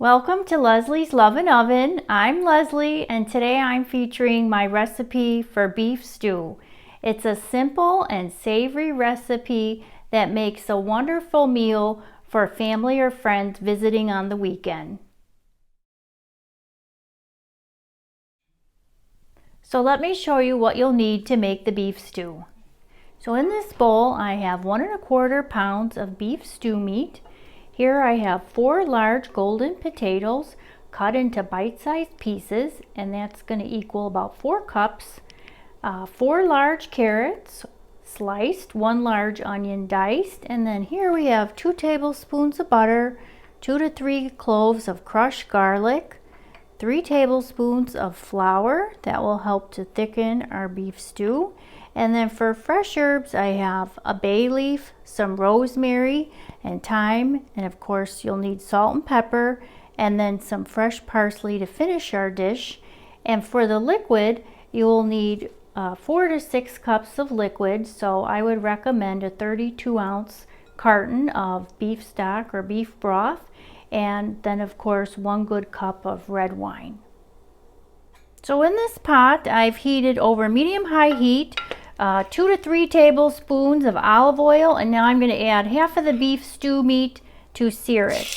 Welcome to Leslie's Love and Oven. I'm Leslie and today I'm featuring my recipe for beef stew. It's a simple and savory recipe that makes a wonderful meal for family or friends visiting on the weekend. So let me show you what you'll need to make the beef stew. So in this bowl I have 1 1/4 pounds of beef stew meat. Here I have 4 large golden potatoes cut into bite-sized pieces, and that's going to equal about 4 cups. 4 large carrots sliced, 1 large onion diced, and then here we have 2 tablespoons of butter, 2 to 3 cloves of crushed garlic, 3 tablespoons of flour that will help to thicken our beef stew. And then for fresh herbs, I have a bay leaf, some rosemary and thyme, and of course you'll need salt and pepper, and then some fresh parsley to finish our dish. And for the liquid, you will need 4 to 6 cups of liquid, so I would recommend a 32-ounce carton of beef stock or beef broth, and then of course 1 good cup of red wine. So in this pot, I've heated over medium-high heat 2 to 3 tablespoons of olive oil, and now I'm going to add half of the beef stew meat to sear it.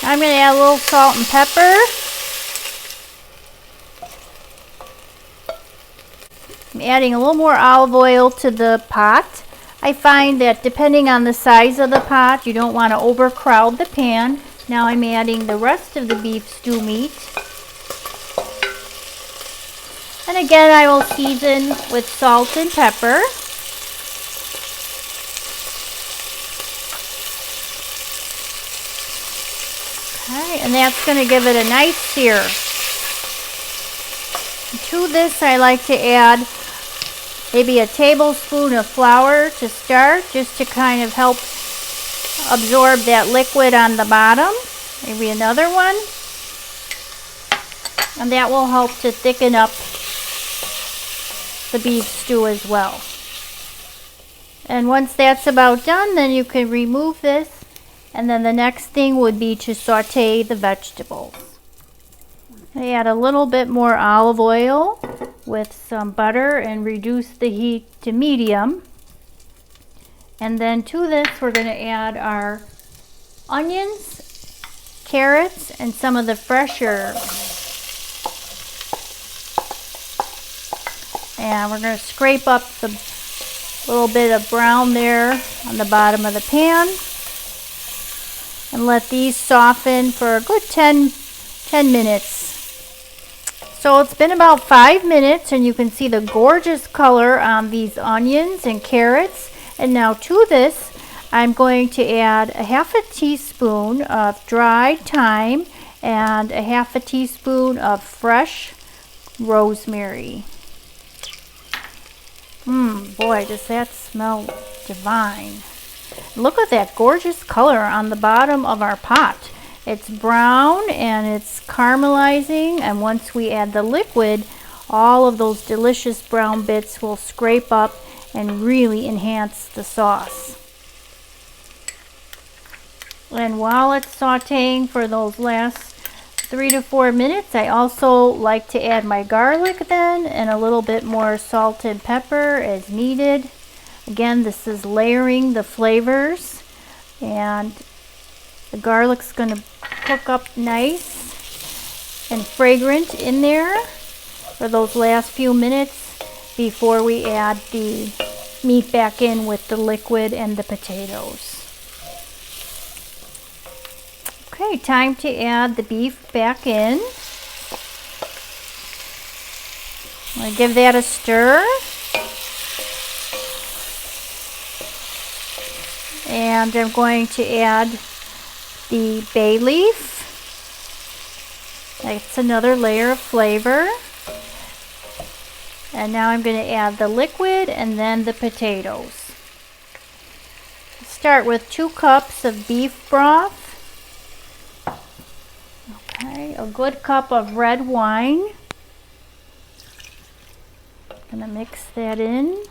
I'm going to add a little salt and pepper. I'm adding a little more olive oil to the pot. I find that depending on the size of the pot, you don't want to overcrowd the pan. Now I'm adding the rest of the beef stew meat. And again, I will season with salt and pepper. Okay, and that's going to give it a nice sear. To this, I like to add maybe a tablespoon of flour to start, just to kind of help absorb that liquid on the bottom. Maybe another one. And that will help to thicken up the beef stew as well. And once that's about done, then you can remove this, and then the next thing would be to saute the vegetables. I add a little bit more olive oil with some butter and reduce the heat to medium. And then to this we're going to add our onions, carrots, and some of the fresh herbs. And we're going to scrape up the little bit of brown there on the bottom of the pan and let these soften for a good 10 minutes. So it's been about 5 minutes, and you can see the gorgeous color on these onions and carrots. And now to this, I'm going to add a 1/2 teaspoon of dried thyme and a 1/2 teaspoon of fresh rosemary. Boy, does that smell divine. Look at that gorgeous color on the bottom of our pot. It's brown and it's caramelizing, and once we add the liquid, all of those delicious brown bits will scrape up and really enhance the sauce. And while it's sauteing for those last 3 to 4 minutes, I also like to add my garlic then, and a little bit more salt and pepper as needed. Again, this is layering the flavors, and the garlic's going to cook up nice and fragrant in there for those last few minutes before we add the meat back in with the liquid and the potatoes. Okay, time to add the beef back in. I'm going to give that a stir. And I'm going to add the bay leaf. That's another layer of flavor. And now I'm going to add the liquid and then the potatoes. Start with 2 cups of beef broth. Okay, a good cup of red wine. I'm going to mix that in.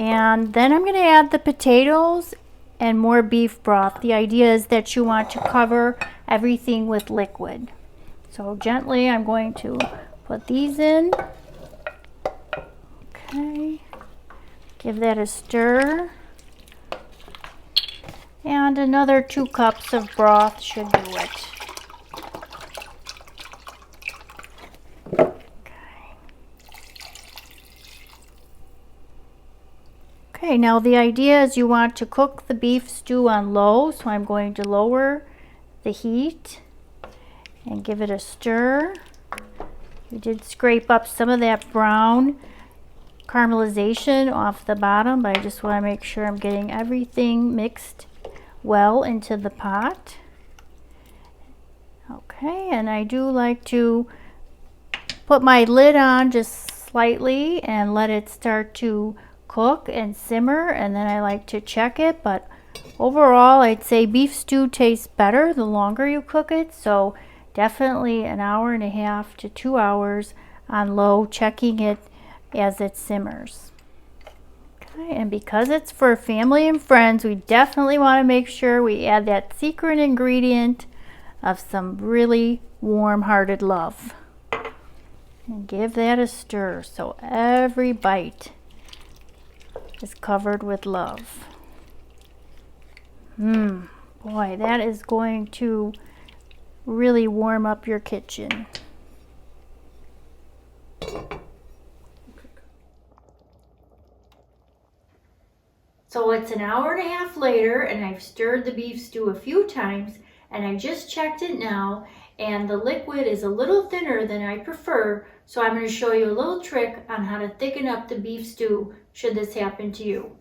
And then I'm going to add the potatoes and more beef broth. The idea is that you want to cover everything with liquid. So gently I'm going to put these in. Okay, give that a stir. And another 2 cups of broth should do it. Okay, now the idea is you want to cook the beef stew on low, so I'm going to lower the heat and give it a stir. You did scrape up some of that brown caramelization off the bottom, but I just want to make sure I'm getting everything mixed well into the pot. Okay, and I do like to put my lid on just slightly and let it start to cook and simmer, and then I like to check it, but overall I'd say beef stew tastes better the longer you cook it, so definitely an hour and a half to 2 hours on low, checking it as it simmers. Okay, and because it's for family and friends, we definitely want to make sure we add that secret ingredient of some really warm-hearted love. And give that a stir so every bite is covered with love. Boy, that is going to really warm up your kitchen. So it's an hour and a half later, and I've stirred the beef stew a few times, and I just checked it now, and the liquid is a little thinner than I prefer, so I'm going to show you a little trick on how to thicken up the beef stew should this happen to you.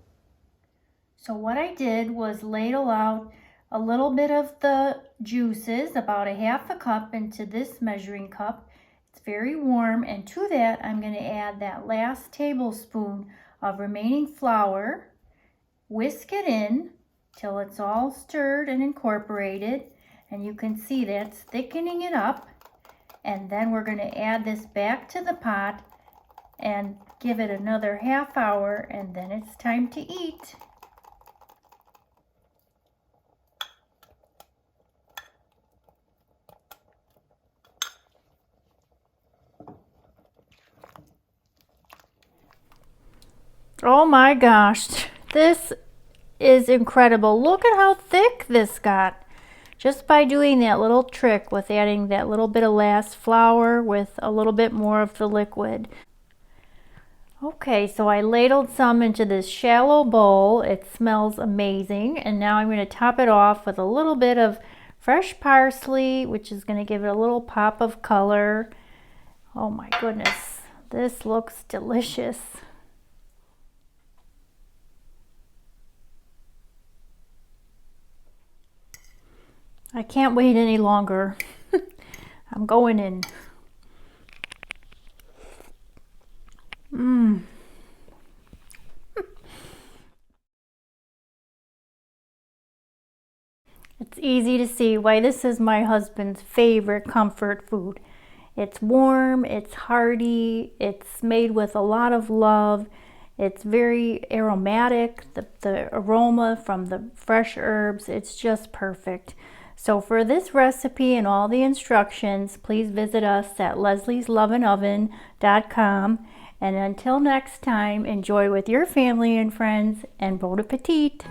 So what I did was ladle out a little bit of the juices, about a half a cup, into this measuring cup. It's very warm, and to that I'm going to add that last tablespoon of remaining flour. Whisk it in till it's all stirred and incorporated, and you can see that's thickening it up. And then we're going to add this back to the pot and give it another half hour, and then it's time to eat. Oh my gosh, this is incredible. Look at how thick this got. Just by doing that little trick with adding that little bit of last flour with a little bit more of the liquid. Okay, so I ladled some into this shallow bowl. It smells amazing. And now I'm going to top it off with a little bit of fresh parsley, which is going to give it a little pop of color. Oh my goodness, this looks delicious. I can't wait any longer. I'm going in. It's easy to see why this is my husband's favorite comfort food. It's warm, it's hearty, it's made with a lot of love. It's very aromatic, the aroma from the fresh herbs, it's just perfect. So for this recipe and all the instructions, please visit us at leslieslovenoven.com. And until next time, enjoy with your family and friends, and bon appetit!